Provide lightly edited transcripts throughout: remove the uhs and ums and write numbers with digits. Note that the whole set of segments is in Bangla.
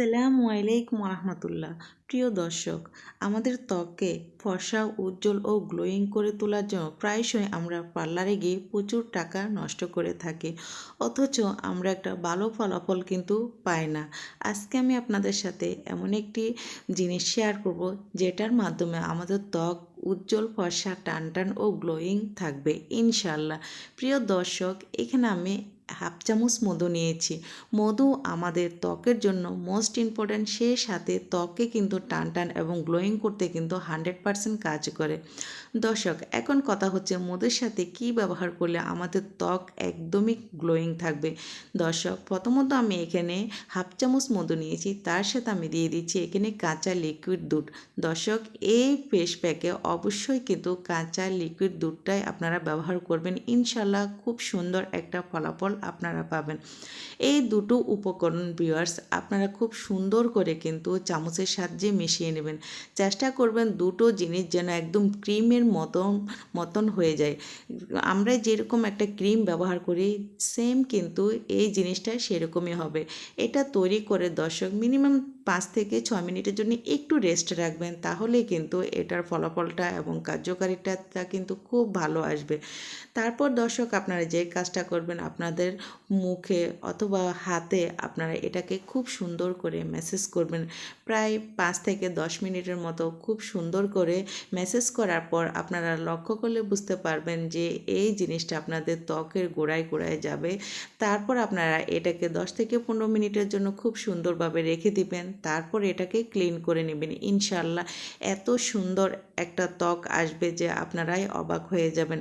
আসসালামু আলাইকুম রহমতুল্লাহ। প্রিয় দর্শক, আমাদের ত্বককে ফর্সা, উজ্জ্বল ও গ্লোয়িং করে তোলার জন্য প্রায়শই আমরা পার্লারে গিয়ে প্রচুর টাকা নষ্ট করে থাকি, অথচ আমরা একটা ভালো ফলাফল কিন্তু পাই না। আজকে আমি আপনাদের সাথে এমন একটি জিনিস শেয়ার করব, যেটার মাধ্যমে আমাদের ত্বক উজ্জ্বল, ফর্সা, টানটান ও গ্লোয়িং থাকবে ইনশাল্লাহ। প্রিয় দর্শক, এখানে আমি হাফ চামচ মধু নিয়েছি। মধু আমাদের ত্বকের জন্য মোস্ট ইম্পর্ট্যান্ট, সেই সাথে ত্বককে কিন্তু টান টান এবং গ্লোয়িং করতে কিন্তু 100% কাজ করে। দর্শক, এখন কথা হচ্ছে মধুর সাথে কি ব্যবহার করলে আমাদের ত্বক একদমই গ্লোয়িং থাকবে। দর্শক, প্রথমত আমি এখানে হাফ চামচ মধু নিয়েছি, তার সাথে আমি দিয়ে দিচ্ছি এখানে কাঁচা লিকুইড দুধ। দর্শক, এই ফেস প্যাকে অবশ্যই কিন্তু কাঁচা লিকুইড দুধটাই আপনারা ব্যবহার করবেন, ইনশাল্লাহ খুব সুন্দর একটা ফলাফল আপনারা পাবেন। এই দুটো উপকরণ ভিউয়ার্স আপনারা খুব সুন্দর করে কিন্তু চামচের সাহায্যে মিশিয়ে নেবেন। চেষ্টা করবেন দুটো জিনিস যেন একদম ক্রিমের মতন হয়ে যায়। আমরা যেরকম একটা ক্রিম ব্যবহার করি সেম কিন্তু এই জিনিসটা সেরকমই হবে। এটা তৈরি করে দর্শক মিনিমাম 5 থেকে 6 মিনিটের জন্য একটু রেস্ট রাখবেন, তাহলে কিন্তু এটার ফলাফলটা এবং কার্যকারিতাটা কিন্তু খুব ভালো আসবে। তারপর দর্শক, আপনারা যে কাজটা করবেন, আপনাদের মুখে অথবা হাতে আপনারা এটাকে খুব সুন্দর করে ম্যাসেজ করবেন। প্রায় 5 থেকে 10 মিনিটের মতো খুব সুন্দর করে ম্যাসেজ করার পর আপনারা লক্ষ্য করলে বুঝতে পারবেন যে এই জিনিসটা আপনাদের ত্বকের গোড়ায় গোড়ায় যাবে। তারপর আপনারা এটাকে 10 থেকে 15 মিনিটের জন্য খুব সুন্দরভাবে রেখে দিবেন। তারপর এটাকে ক্লিন করে নেবেন। ইনশাল্লাহ এত সুন্দর একটা ত্বক আসবে যে আপনারাই অবাক হয়ে যাবেন।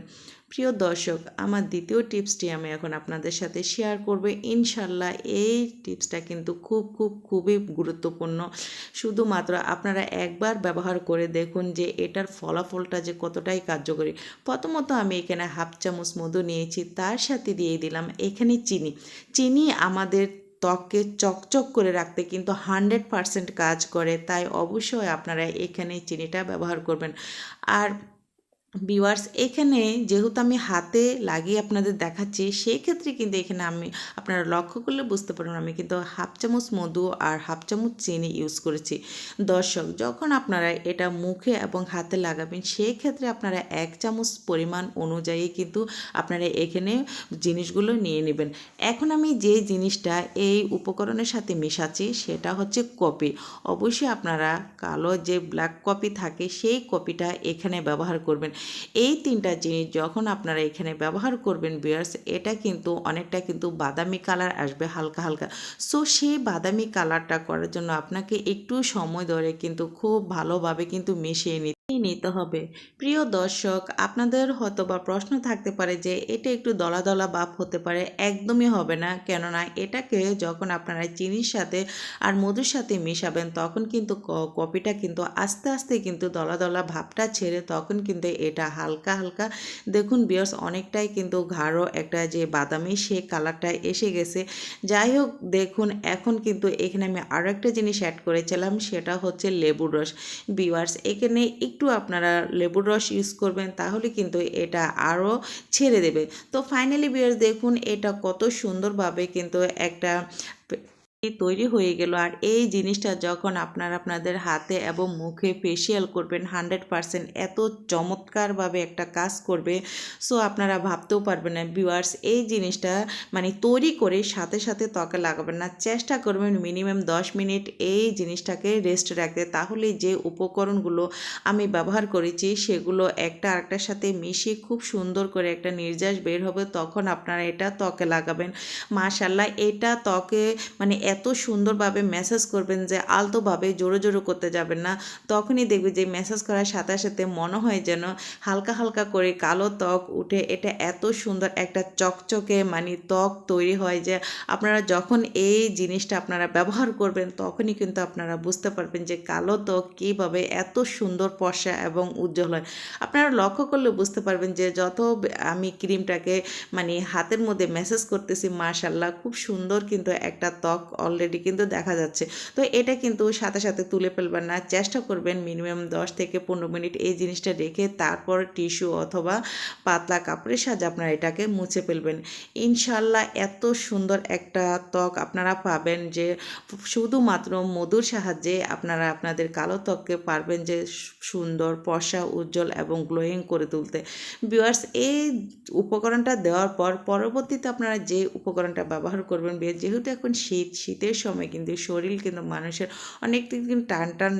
প্রিয় দর্শক, আমার দ্বিতীয় টিপসটি আমি এখন আপনাদের সাথে শেয়ার করব। ইনশাল্লাহ এই টিপসটা কিন্তু খুবই গুরুত্বপূর্ণ। শুধুমাত্র আপনারা একবার ব্যবহার করে দেখুন যে এটার ফলাফলটা যে কতটাই কার্যকরী। প্রথমত আমি এখানে হাফ চামচ মধু নিয়েছি, তার সাথে দিয়ে দিলাম এখানে চিনি। চিনি আমাদের ত্বককে চকচক করে রাখতে কিন্তু 100% কাজ করে, তাই অবশ্যই আপনারা এখানে চিনিটা ব্যবহার করবেন। আর ভিউয়ার্স, এখানে যেহেতু আমি হাতে লাগিয়ে আপনাদের দেখাচ্ছি, সেই ক্ষেত্রে কিন্তু এখানে আমি আপনারা লক্ষ্য করলে বুঝতে পারবেন আমি কিন্তু হাফ চামচ মধু আর হাফ চামচ চিনি ইউজ করেছি। দর্শক, যখন আপনারা এটা মুখে এবং হাতে লাগাবেন, সেই ক্ষেত্রে আপনারা 1 চামচ পরিমাণ অনুযায়ী কিন্তু আপনারা এখানে জিনিসগুলো নিয়ে নেবেন। এখন আমি যে জিনিসটা এই উপকরণের সাথে মেশাচ্ছি সেটা হচ্ছে কফি। অবশ্যই আপনারা কালো যে ব্ল্যাক কফি থাকে সেই কফিটা এখানে ব্যবহার করবেন। এই 3টা জিনিস যখন আপনারা এখানে ব্যবহার করবেন ভিউয়ার্স, এটা কিন্তু অনেকটা কিন্তু বাদামি কালার আসবে হালকা হালকা। সো সেই বাদামি কালারটা করার জন্য আপনাকে একটু সময় ধরে কিন্তু খুব ভালোভাবে কিন্তু মিশিয়ে নিতে হবে। প্রিয় দর্শক, আপনাদের হয়তো বা প্রশ্ন থাকতে পারে যে এটা একটু দলা দলা ভাব হতে পারে। একদমই হবে না, কেননা এটাকে যখন আপনারা চিনির সাথে আর মধুর সাথে মেশাবেন তখন কিন্তু কফিটা কিন্তু আস্তে আস্তে কিন্তু দলা দলা ভাবটা ছেড়ে তখন কিন্তু এটা হালকা হালকা, দেখুন বিয়ার্স, অনেকটাই কিন্তু গাঢ় একটা যে বাদামি সে কালারটা এসে গেছে। যাই হোক, দেখুন এখন কিন্তু এখানে আমি আরও একটা জিনিস অ্যাড করেছিলাম, সেটা হচ্ছে লেবুর রস। বিয়ার্স, এখানে একটু আপনারা লেবুর রস ইউজ করবেন, তাহলে কিন্তু এটা আরও ছেড়ে দেবে। তো ফাইনালি বিয়ার্স, দেখুন এটা কত সুন্দরভাবে কিন্তু একটা তৈরি হয়ে গেল। আর এই জিনিসটা যখন আপনারা আপনাদের হাতে এবং মুখে ফেসিয়াল করবেন, 100% এত চমৎকারভাবে একটা কাজ করবে, সো আপনারা ভাবতেও পারবেন না। ভিউয়ার্স, এই জিনিসটা মানে তৈরি করে সাথে সাথে ত্বকে লাগাবেন না, চেষ্টা করবেন মিনিমাম 10 মিনিট এই জিনিসটাকে রেস্ট রাখতে। তাহলে যে উপকরণগুলো আমি ব্যবহার করেছি সেগুলো একটা আরেকটার সাথে মিশিয়ে খুব সুন্দর করে একটা নির্যাস বের হবে, তখন আপনারা এটা ত্বকে লাগাবেন। মাশাআল্লাহ, এটা ত্বকে মানে এত সুন্দরভাবে ম্যাসাজ করবেন যে আলতোভাবে জোরে জোরে করতে যাবেন না। তখনই দেখবে যে ম্যাসাজ করার সাথে সাথে মনে হয় যেন হালকা হালকা করে কালো ত্বক উঠে। এটা এত সুন্দর একটা চকচকে মানে ত্বক তৈরি হয় যে আপনারা যখন এই জিনিসটা আপনারা ব্যবহার করবেন তখনই কিন্তু আপনারা বুঝতে পারবেন যে কালো ত্বক কীভাবে এত সুন্দর ফর্সা এবং উজ্জ্বল হয়। আপনারা লক্ষ্য করলে বুঝতে পারবেন যে যত আমি ক্রিমটাকে মানে হাতের মধ্যে ম্যাসাজ করতেছি, মাশাআল্লাহ খুব সুন্দর কিন্তু একটা ত্বক অলরেডি কিন্তু দেখা যাচ্ছে। তো এটা কিন্তু সাথে সাথে তুলে ফেলবেন না, চেষ্টা করবেন মিনিমাম 10 থেকে 15 মিনিট এই জিনিসটা রেখে তারপর টিস্যু অথবা পাতলা কাপড়ের সাহায্যে আপনারা এটাকে মুছে ফেলবেন। ইনশাল্লাহ এত সুন্দর একটা ত্বক আপনারা পাবেন যে শুধুমাত্র মধুর সাহায্যে আপনারা আপনাদের কালো ত্বককে পারবেন যে সুন্দর ফর্সা উজ্জ্বল এবং গ্লোয়িং করে তুলতে। ভিউয়ার্স, এই উপকরণটা দেওয়ার পর পরবর্তীতে আপনারা যে উপকরণটা ব্যবহার করবেন, যেহেতু এখন শীতের সময় কিন্তু শরীর কিন্তু মানুষের অনেক দিন কিন্তু টান টান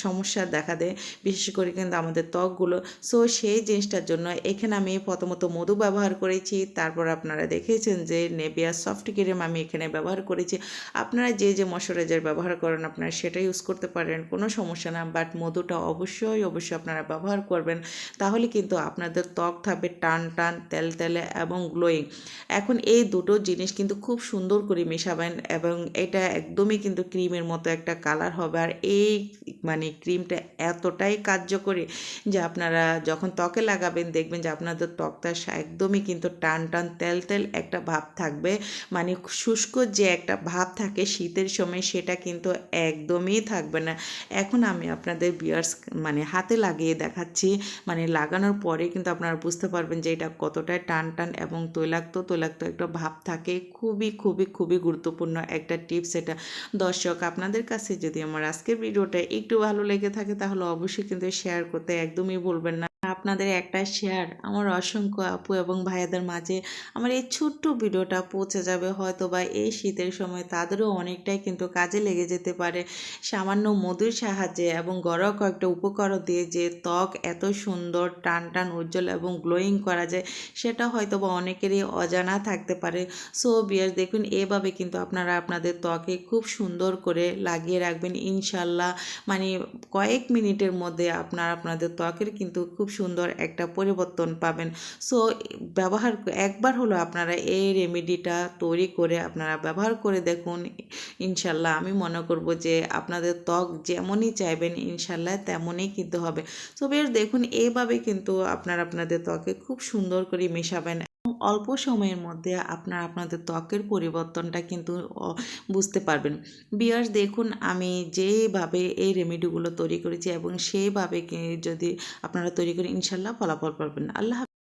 সমস্যা দেখা দেয়, বিশেষ করে কিন্তু আমাদের ত্বকগুলো। সো সেই জিনিসটার জন্য এখানে আমি প্রথমত মধু ব্যবহার করেছি, তারপর আপনারা দেখেছেন যে নেভিয়া সফট ক্রিম আমি এখানে ব্যবহার করেছি। আপনারা যে ময়শ্চারাইজার ব্যবহার করেন আপনারা সেটা ইউজ করতে পারেন, কোনো সমস্যা না, বাট মধুটা অবশ্যই আপনারা ব্যবহার করবেন, তাহলে কিন্তু আপনাদের ত্বক থাকবে টান টান তেলতেলে এবং গ্লোয়িং। এখন এই দুটো জিনিস কিন্তু খুব সুন্দর করে মেশাবেন এবং এটা একদমই কিন্তু ক্রিমের মতো একটা কালার হবে। আর এই ক্রিমটা এতটাই কার্যকরী যে আপনারা যখন ত্বকে লাগাবেন দেখবেন যে আপনাদের ত্বকটা একদমই কিন্তু টান টান তেল একটা ভাব থাকবে, শুষ্ক যে একটা ভাব থাকে শীতের সময় সেটা কিন্তু একদমই থাকবে না। এখন আমি আপনাদের ভিউয়ার্স হাতে লাগিয়ে দেখাচ্ছি, লাগানোর পরে কিন্তু আপনারা বুঝতে পারবেন যে এটা কতটাই টান টান এবং তৈলাক্ত একটা ভাব থাকে। খুবই খুবই খুবই গুরুত্বপূর্ণ একটা টিপস এটা। দর্শক, আপনাদের কাছে যদি আমার আজকের ভিডিওটা একটু ভালো লেগে থাকে তাহলে অবশ্যই কিন্তু শেয়ার করতে একদমই ভুলবেন না। আপনাদের একটা শেয়ার আমার অসংখ্য আপু এবং ভাইয়াদের মাঝে আমার এই ছোট্ট ভিডিওটা পৌঁছে যাবে, হয়তো বা এই শীতের সময় তাদেরও অনেকটাই কিন্তু কাজে লেগে যেতে পারে। সামান্য মধুর সাহায্যে এবং ঘরোয়া কয়েকটা উপকরণ দিয়ে যে ত্বক এত সুন্দর টান টান উজ্জ্বল এবং গ্লোয়িং করা যায় সেটা হয়তো বা অনেকেরই অজানা থাকতে পারে। সো বিয়ার দেখুন, এভাবে কিন্তু আপনারা আপনাদের ত্বকে খুব সুন্দর করে লাগিয়ে রাখবেন। ইনশাল্লাহ কয়েক মিনিটের মধ্যে আপনারা আপনাদের ত্বকের কিন্তু খুব সুন্দর একটা পরিবর্তন পাবেন। সো একবার হলো আপনারা এই রেমেডিটা তৈরি করে আপনারা ব্যবহার করে দেখুন। ইনশাল্লাহ আমি মনে করব যে আপনাদের ত্বক যেমনই চাইবেন ইনশাল্লাহ তেমনই কিন্তু হবে। সো বেশ দেখুন, এইভাবে কিন্তু আপনারা আপনাদের ত্বকে খুব সুন্দর করে মেশাবেন এবং অল্প সময়ের মধ্যে আপনারা আপনাদের ত্বকের পরিবর্তনটা কিন্তু বুঝতে পারবেন। বিয়ার্স দেখুন, আমি যেভাবে এই রেমেডিগুলো তৈরি করেছি এবং সেইভাবে যদি আপনারা তৈরি করে ইনশাল্লাহ ফলাফল পাবেন। আল্লাহ